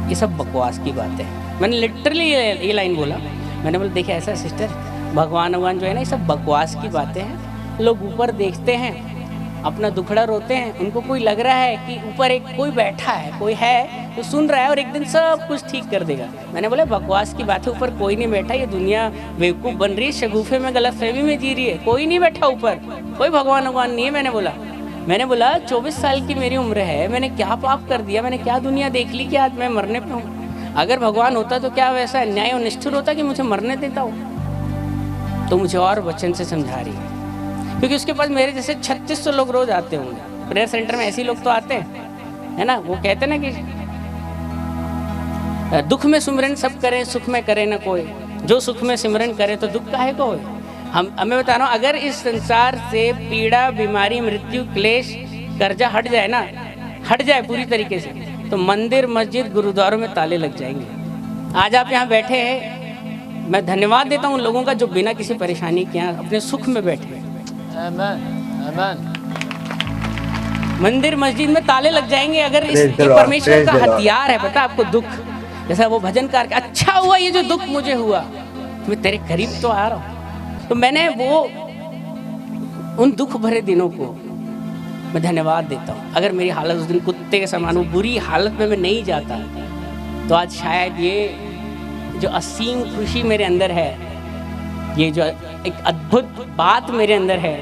ये सब बकवास की बात है। मैंने लिटरली ये लाइन बोला। मैंने बोला देखिए ऐसा सिस्टर, भगवान जो है ना, ये सब बकवास की बातें हैं। लोग ऊपर देखते हैं, अपना दुखड़ा रोते हैं, उनको कोई लग रहा है कि ऊपर एक कोई बैठा है, कोई है तो सुन रहा है और एक दिन सब कुछ ठीक कर देगा। मैंने बोला बकवास की बात है, ऊपर कोई नहीं बैठा, ये दुनिया बेवकूफ़ बन रही है, शगुफे में गलतफहमी में जी रही है, कोई नहीं बैठा ऊपर, कोई भगवान नहीं है। मैंने बोला 24 साल की मेरी उम्र है, मैंने क्या पाप कर दिया, मैंने क्या दुनिया देख ली कि आज मैं मरने पे हूँ। अगर भगवान होता तो क्या वैसा न्याय और निष्ठुर होता कि मुझे मरने देता हो। तो मुझे और वचन से समझा रही है, क्योंकि उसके पास मेरे जैसे 3600 लोग रोज आते होंगे प्रेयर सेंटर में। ऐसे लोग तो आते हैं, है ना, वो कहते ना कि दुख में सिमरन सब करें, सुख में करे ना कोई, जो सुख में सिमरन करे तो दुख काहे को होए। हमें बता रहा हूँ, अगर इस संसार से पीड़ा, बीमारी, मृत्यु, क्लेश कर्जा हट जाए ना, हट जाए पूरी तरीके से, तो मंदिर मस्जिद गुरुद्वारों में ताले लग जाएंगे। आज आप यहाँ बैठे हैं, मैं धन्यवाद देता हूँ उन लोगों का जो बिना किसी परेशानी के यहाँ अपने सुख में बैठे हैं। आमीन। मंदिर मस्जिद में ताले लग जाएंगे अगर इस Praise the Lord, परमेश्वर praise का the Lord. हथियार है, पता आपको, दुख। जैसा वो भजनकार, अच्छा हुआ ये जो दुख मुझे हुआ, मैं तेरे करीब तो आ रहा हूँ। तो मैंने वो उन दुख भरे दिनों को मैं धन्यवाद देता हूँ। अगर मेरी हालत उस दिन कुत्ते के समान, वो बुरी हालत में मैं नहीं जाता, तो आज शायद ये जो असीम खुशी मेरे अंदर है, ये जो एक अद्भुत बात मेरे अंदर है,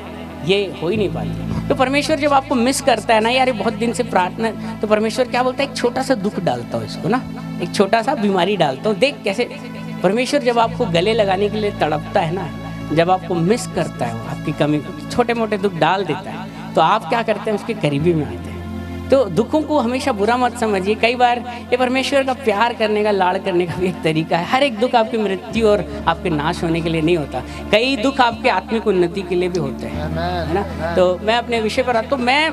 ये हो ही नहीं पाती। तो परमेश्वर जब आपको मिस करता है ना यार, ये बहुत दिन से प्रार्थना, तो परमेश्वर क्या बोलता है, एक छोटा सा दुख डालता हूँ इसको ना, एक छोटा सा बीमारी डालता हूँ। देख कैसे परमेश्वर जब आपको गले लगाने के लिए तड़पता है ना, जब आपको मिस करता है, वो आपकी कमी को छोटे मोटे दुख डाल देता है, तो आप क्या करते हैं, उसके करीबी में आते हैं। तो दुखों को हमेशा बुरा मत समझिए। कई बार ये परमेश्वर का प्यार करने का, लाड़ करने का भी एक तरीका है। हर एक दुख आपकी मृत्यु और आपके नाश होने के लिए नहीं होता, कई दुख आपके आत्मिक उन्नति के लिए भी होते हैं, है ना। तो मैं अपने विषय पर आता, तो मैं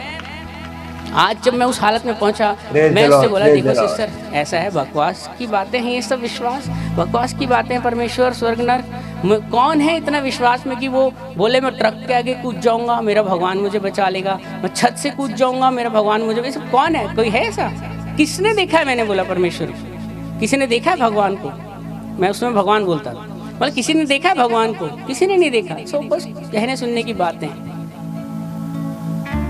आज जब मैं उस हालत में पहुंचा, Praise मैं the उससे Lord, बोला, praise देखो the Lord. सिस्टर, ऐसा है, बकवास की बातें हैं ये सब, विश्वास बकवास की बातें हैं। परमेश्वर स्वर्ग नर कौन है इतना विश्वास में कि वो बोले मैं ट्रक के आगे कूद जाऊंगा, मेरा भगवान मुझे बचा लेगा, मैं छत से कूद जाऊंगा, मेरा भगवान मुझे, ऐसा कौन है, कोई है ऐसा? किसने देखा है? मैंने बोला परमेश्वर, किसी ने देखा है भगवान को? मैं उसमें भगवान बोलता था, मतलब किसी ने देखा है भगवान को? किसी ने नहीं देखा। सो बस कहने सुनने की बातें।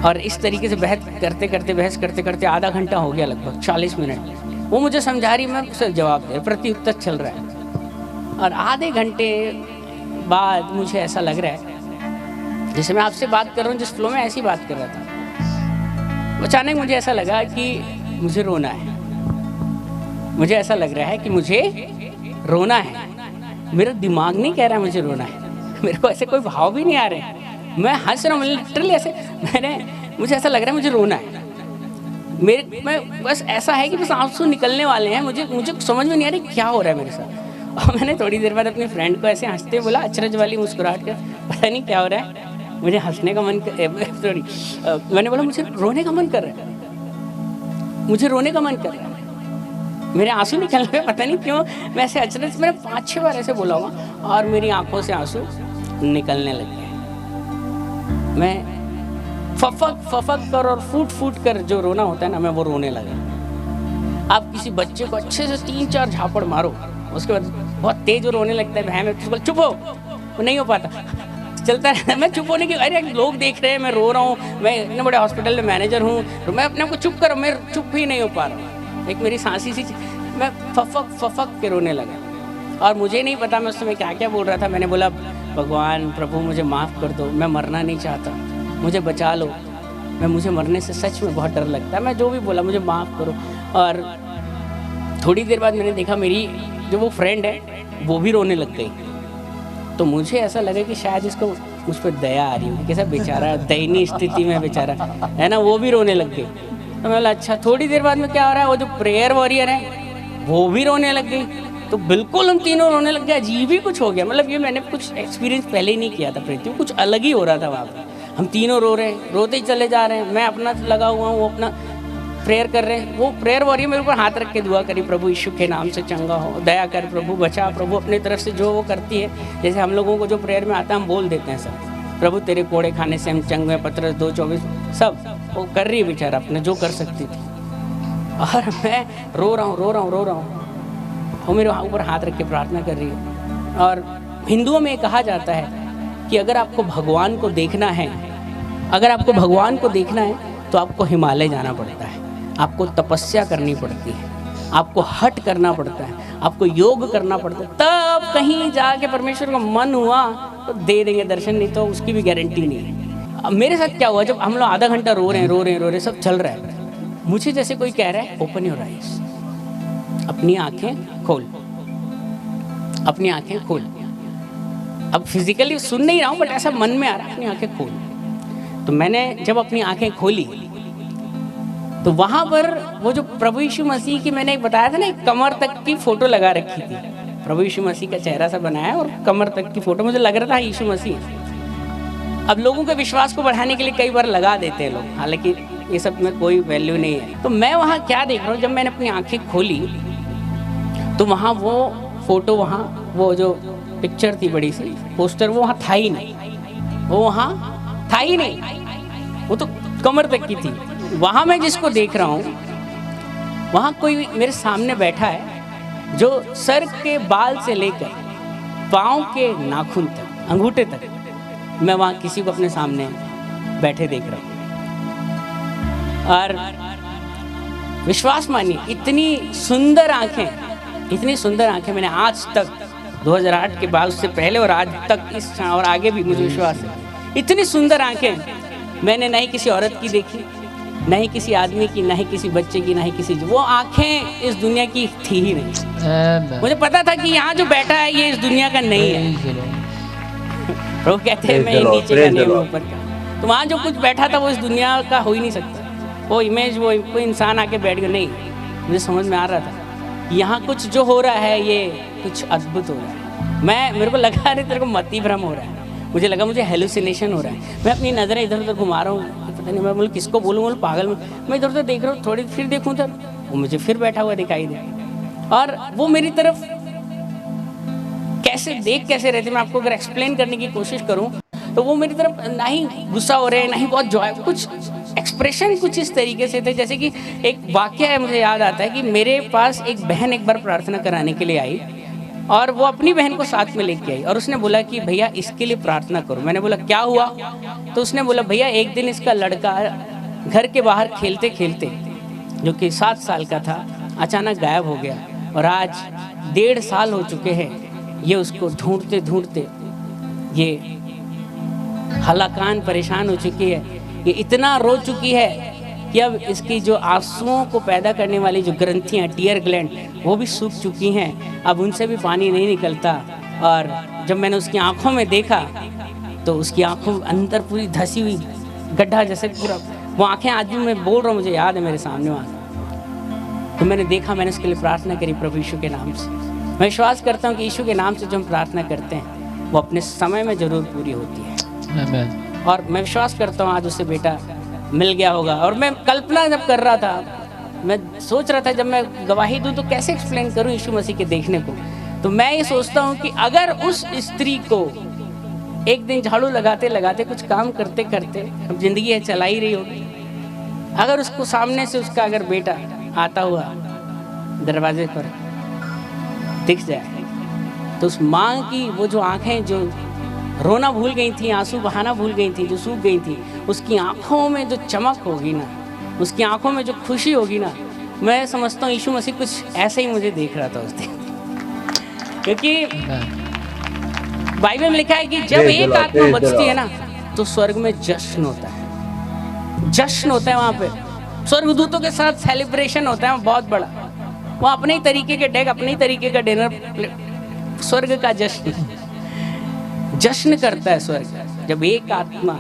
और इस तरीके से बहस करते करते आधा घंटा हो गया, लगभग 40 मिनट। वो मुझे समझा रही, मैं उसे जवाब दे, प्रत्युत्तर चल रहा है। और आधे घंटे बाद मुझे ऐसा लग रहा है जैसे मैं आपसे बात कर रहा हूँ, जिस फ्लो में ऐसी बात कर रहा था, अचानक मुझे ऐसा लगा कि मुझे रोना है। मुझे ऐसा लग रहा है कि मुझे रोना है। मेरा दिमाग नहीं कह रहा है मुझे रोना है, मेरे को ऐसे कोई भाव भी नहीं आ रहे हैं, मैं हंस रहा हूँ लिटरली ऐसे। मुझे ऐसा लग रहा है मुझे रोना है। मैं बस ऐसा है कि बस आंसू निकलने वाले हैं। मुझे समझ में नहीं आ रही क्या हो रहा है मेरे साथ। और मैंने थोड़ी देर बाद अपनी फ्रेंड को ऐसे हंसते बोला, अचरज वाली मुस्कुराहट कर, पता नहीं क्या हो रहा है, मुझे हंसने का मन सॉरी, मैंने बोला मुझे रोने का मन कर रहा है, मुझे रोने का मन कर रहा है, मेरे आंसू निकल रहे, पता नहीं क्यों। मैं ऐसे अचरज, मैंने 5-6 बार ऐसे बोला हुआ, और मेरी आंखों से आंसू निकलने लग गए। मैं फफक कर और फूट कर जो रोना होता है ना, मैं वो रोने लगा। आप किसी बच्चे को अच्छे से 3-4 झापड़ मारो, उसके बाद बहुत तेज वो रोने लगता है, मैं चुप हो, वो नहीं हो पाता, चलता रहता है। मैं चुप होने की, अरे लोग देख रहे हैं मैं रो रहा हूँ, मैं इतने बड़े हॉस्पिटल में मैनेजर हूँ, तो मैं अपने आप को चुप करूँ, मैं चुप ही नहीं हो पा रहा। एक मेरी सांसी सी, मैं फफक के रोने लगा। और मुझे नहीं पता मैं उस समय क्या क्या बोल रहा था। मैंने बोला, भगवान प्रभु मुझे माफ़ कर दो, मैं मरना नहीं चाहता, मुझे बचा लो, मुझे मरने से सच में बहुत डर लगता है। मैं जो भी बोला, मुझे माफ़ करो। और थोड़ी देर बाद मैंने देखा मेरी जो वो फ्रेंड है वो भी रोने लग गई। तो मुझे ऐसा लगा कि शायद इसको मुझ पर दया आ रही होगी, कैसा बेचारा दयनीय स्थिति में बेचारा है ना, वो भी रोने लग गई। तो मैं बोला अच्छा। थोड़ी देर बाद में क्या हो रहा है, वो जो प्रेयर वॉरियर है वो भी रोने लग गई। तो बिल्कुल हम तीनों रोने लग गए। अजीब ही कुछ हो गया, मतलब ये मैंने कुछ एक्सपीरियंस पहले ही नहीं किया था पृथ्वी, कुछ अलग ही हो रहा था वहाँ पर। हम तीनों रो रहे हैं, रोते ही चले जा रहे हैं, मैं अपना लगा हुआ हूँ, वो अपना प्रेयर कर रहे हैं। वो प्रेयर वॉरियर मेरे ऊपर हाथ रख के दुआ करी, प्रभु यीशु के नाम से चंगा हो, दया कर प्रभु, बचा प्रभु। अपनी तरफ से जो वो करती है, जैसे हम लोगों को जो प्रेयर में आता है हम बोल देते हैं सब, प्रभु तेरे कोड़े खाने से हम चंगे, पत्रस 2:24 सब वो कर रही है बेचारा अपने जो कर सकती थी। और मैं रो रहा हूँ, वो मेरे ऊपर हाथ रख के प्रार्थना कर रही है। और हिंदुओं में कहा जाता है कि अगर आपको भगवान को देखना है, तो आपको हिमालय जाना पड़ता है, आपको तपस्या करनी पड़ती है, आपको हट करना पड़ता है, आपको योग करना पड़ता है, तब कहीं जाके परमेश्वर का मन हुआ तो दे देंगे दर्शन, नहीं तो उसकी भी गारंटी नहीं है। अब मेरे साथ क्या हुआ, जब हम लोग आधा घंटा रो रहे हैं, सब चल रहा है, मुझे जैसे कोई कह रहा है ओपन योर आइज, अपनी आंखें खोल। अब फिजिकली सुन नहीं रहा हूँ, बट ऐसा मन में आ रहा है अपनी आंखें खोल। तो मैंने जब अपनी आंखें खोली तो वहां पर वो जो प्रभु यीशु मसीह की, मैंने बताया था ना, एक कमर तक की फोटो लगा रखी थी, प्रभु यीशु मसीह का चेहरा सा बनाया और कमर तक की फोटो, मुझे लग रहा था यीशु मसीह। अब लोगों के विश्वास को बढ़ाने के लिए कई बार लगा देते हैं लोग, हालांकि ये सब में कोई वैल्यू नहीं है। तो मैं वहाँ क्या देख रहा हूँ, जब मैंने अपनी आंखें खोली तो वहाँ वो फोटो, वहाँ वो जो पिक्चर थी बड़ी सी पोस्टर, वो वहाँ था ही नहीं, वो वहाँ था ही नहीं, वो तो कमर तक की थी। वहाँ मैं जिसको देख रहा हूँ, वहाँ कोई मेरे सामने बैठा है जो सर के बाल से लेकर पाँव के नाखून तक, अंगूठे तक, मैं वहाँ किसी को अपने सामने बैठे देख रहा हूँ। और विश्वास मानिए, इतनी सुंदर आंखें मैंने आज तक 2008 के बाद, उससे पहले और आज तक, इस और आगे भी मुझे विश्वास है, इतनी सुंदर आंखें मैंने ना ही किसी औरत की देखी, ना ही किसी आदमी की, ना ही किसी बच्चे की, ना ही किसी, वो आंखें इस दुनिया की थी ही नहीं। मुझे पता था कि यहाँ जो बैठा है ये इस दुनिया का नहीं है। वो कहते हैं मैं ये नीचे का नहीं, ऊपर का। तो वहाँ जो कुछ बैठा था वो इस दुनिया का हो ही नहीं सकता। वो इमेज, वो कोई इंसान आके बैठ गया, नहीं, मुझे समझ में आ रहा था यहाँ कुछ जो हो रहा है ये कुछ अद्भुत हो रहा है। मेरे को लगा अरे तेरे को मति भ्रम हो रहा है, मुझे लगा मुझे हेलुसिनेशन हो रहा है। मैं अपनी नज़रें इधर उधर घुमा रहा हूँ, पता नहीं मैं बोलूँ किसको बोलूँ, बोलूँ पागल मैं इधर उधर देख रहा हूँ, थोड़ी फिर देखूँ तो वो मुझे फिर बैठा हुआ दिखाई दे, और वो मेरी तरफ कैसे रहते, मैं आपको अगर एक्सप्लेन करने की कोशिश करूँ तो वो मेरी तरफ ना ही गुस्सा हो रहे हैं, ना ही बहुत जॉय, कुछ एक्सप्रेशन कुछ इस तरीके से थे जैसे कि एक वाकया है, मुझे याद आता है कि मेरे पास एक बहन एक बार प्रार्थना कराने के लिए आई और वो अपनी बहन को साथ में लेके आई और उसने बोला कि भैया इसके लिए प्रार्थना करो। मैंने बोला क्या हुआ? तो उसने बोला भैया एक दिन इसका लड़का घर के बाहर खेलते खेलते, जो कि 7 साल का था, अचानक गायब हो गया और आज 1.5 साल हो चुके हैं ये उसको ढूंढते ढूंढते ये हलाकान परेशान हो चुकी है, ये इतना रो चुकी है कि अब इसकी जो आंसुओं को पैदा करने वाली जो ग्रंथियाँ, टीयर ग्लैंड, वो भी सूख चुकी हैं, अब उनसे भी पानी नहीं निकलता। और जब मैंने उसकी आंखों में देखा तो उसकी आंखों अंदर पूरी धसी हुई गड्ढा जैसे पूरा, वो आंखें आज भी मैं बोल रहा हूँ, मुझे याद है मेरे सामने वहाँ। तो मैंने देखा, मैंने उसके लिए प्रार्थना करी प्रभु यीशु के नाम से। मैं विश्वास करता हूँ कि यीशु के नाम से जो हम प्रार्थना करते हैं वो अपने समय में ज़रूर पूरी होती है। आमीन। और मैं विश्वास करता हूँ आज उसे बेटा मिल गया होगा। और मैं कल्पना जब कर रहा था, मैं सोच रहा था जब मैं गवाही दूँ तो कैसे एक्सप्लेन करूँ यीशु मसीह के देखने को। तो मैं ये सोचता हूँ कि अगर उस स्त्री को एक दिन झाड़ू लगाते लगाते, कुछ काम करते करते, अब जिंदगी है चला ही रही होगी, अगर उसको सामने से उसका अगर बेटा आता हुआ दरवाजे पर दिख जाए तो उस माँ की वो जो आंखें जो रोना भूल गई थी, आंसू बहाना भूल गई थी, जो सूख गई थी, उसकी आंखों में जो चमक होगी ना, उसकी आंखों में जो खुशी होगी ना, मैं समझता हूँ यीशु मसीह कुछ ऐसे ही मुझे देख रहा था उस दिन। क्योंकि बाइबल में लिखा है कि जब एक आत्मा बचती है ना तो स्वर्ग में जश्न होता है, जश्न होता है वहाँ पे, स्वर्गदूतों के साथ सेलिब्रेशन होता है बहुत बड़ा। वो अपने ही तरीके के डेक, अपने ही तरीके का डिनर, स्वर्ग का जश्न, जश्न करता है स्वर्ग। जब एक आत्मा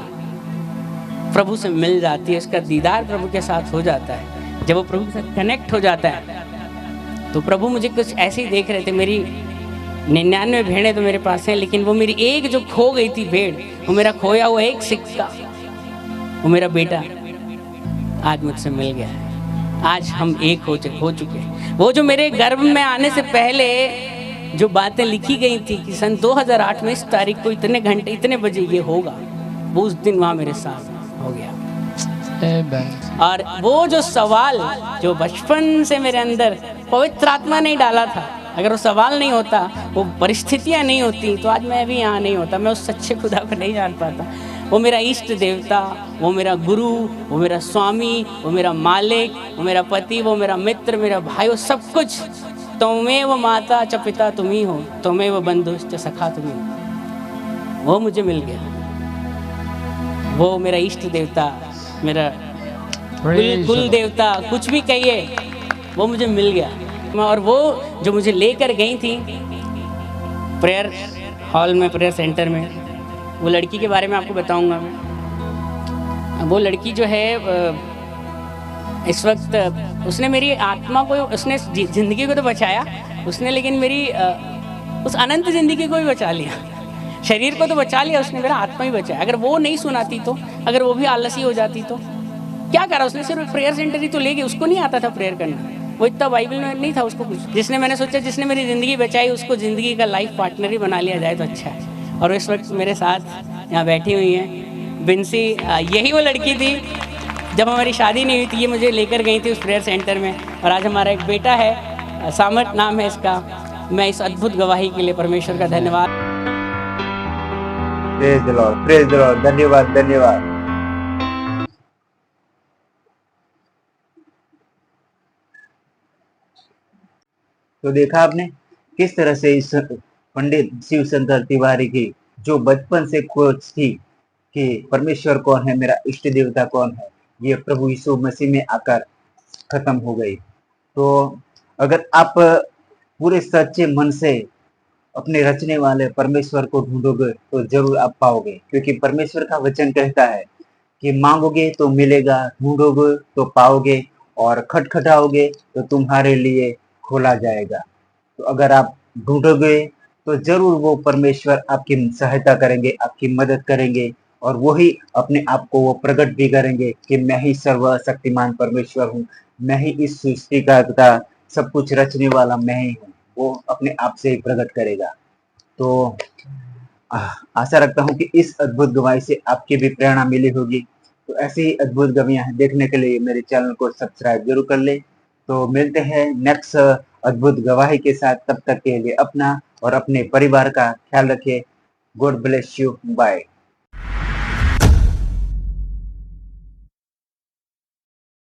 प्रभु से मिल जाती है, उसका दीदार प्रभु के साथ हो जाता है, जब वो प्रभु के साथ कनेक्ट हो जाता है, तो प्रभु मुझे कुछ ऐसे ही देख रहे थे। मेरी 99 भेड़ें तो मेरे पास हैं, लेकिन वो मेरी एक जो खो गई थी भेड़, वो मेरा खोया हुआ एक सिक्का, वो मेरा बेटा आज मुझसे मिल गया है। आज हम एक हो चुके हैं। वो जो मेरे गर्भ में आने से पहले जो बातें लिखी गई थी कि सन 2008 में इस तारीख को इतने घंटे इतने बजे ये होगा, वो उस दिन वहाँ मेरे साथ हो गया। और वो जो सवाल जो बचपन से मेरे अंदर पवित्र आत्मा नहीं डाला था, अगर वो सवाल नहीं होता, वो परिस्थितियाँ नहीं होती, तो आज मैं भी यहाँ नहीं होता, मैं उस सच्चे खुदा को नहीं जान पाता। वो मेरा इष्ट देवता, वो मेरा गुरु, वो मेरा स्वामी, वो मेरा मालिक, वो मेरा पति, वो मेरा मित्र, मेरा भाई, वो सब कुछ, तुम्हें वो माता च पिता तुम ही हो, तुम्हें वो बंधु च सखा तुम ही हो, वो मुझे मिल गया। वो मेरा इष्ट देवता, मेरा कुल देवता, कुछ भी कहिए, वो मुझे मिल गया। और वो जो मुझे लेकर गई थी प्रेयर हॉल में, प्रेयर सेंटर में, वो लड़की के बारे में आपको बताऊंगा मैं। वो लड़की जो है इस वक्त, उसने मेरी आत्मा को, उसने ज़िंदगी को तो बचाया उसने, लेकिन मेरी उस अनंत ज़िंदगी को भी बचा लिया। शरीर को तो बचा लिया उसने, मेरा आत्मा ही बचाया। अगर वो नहीं सुनाती तो, अगर वो भी आलसी हो जाती तो क्या करा उसने, सिर्फ प्रेयर सेंटर ही तो ले गए, उसको नहीं आता था प्रेयर करना, वो इतना बाइबल में नहीं था उसको कुछ। जिसने, मैंने सोचा जिसने मेरी ज़िंदगी बचाई उसको ज़िंदगी का लाइफ पार्टनर ही बना लिया जाए तो अच्छा है। और इस वक्त मेरे साथ यहाँ बैठी हुई हैं बिंसी, यही वो लड़की थी जब हमारी शादी नहीं हुई थी, ये मुझे लेकर गई थी उस प्रेयर सेंटर में। और आज हमारा एक बेटा है, सामर्थ नाम है इसका। मैं इस अद्भुत गवाही के लिए परमेश्वर का धन्यवाद। Praise the Lord, praise the Lord, धन्यवाद धन्यवाद। तो देखा आपने किस तरह से इस पंडित शिव शंकर तिवारी की जो बचपन से खोज थी कि परमेश्वर कौन है, मेरा इष्ट देवता कौन है, ये प्रभु यीशु मसीह में आकर खत्म हो गई। तो अगर आप पूरे सच्चे मन से अपने रचने वाले परमेश्वर को ढूंढोगे तो जरूर आप पाओगे, क्योंकि परमेश्वर का वचन कहता है कि मांगोगे तो मिलेगा, ढूंढोगे तो पाओगे, और खटखटाओगे तो तुम्हारे लिए खोला जाएगा। तो अगर आप ढूंढोगे तो जरूर वो परमेश्वर आपकी सहायता करेंगे, आपकी मदद करेंगे, और वही अपने आप को वो प्रकट भी करेंगे कि मैं ही सर्वशक्तिमान परमेश्वर हूँ, मैं ही इस सृष्टि का सब कुछ रचने वाला मैं ही हूँ। वो अपने आप से ही प्रकट करेगा। तो आशा रखता हूँ कि इस अद्भुत गवाही से आपकी भी प्रेरणा मिली होगी। तो ऐसी ही अद्भुत गवाहियां देखने के लिए मेरे चैनल को सब्सक्राइब जरूर कर ले। तो मिलते हैं नेक्स्ट अद्भुत गवाही के साथ, तब तक के लिए अपना और अपने परिवार का ख्याल रखिए। God bless you, bye.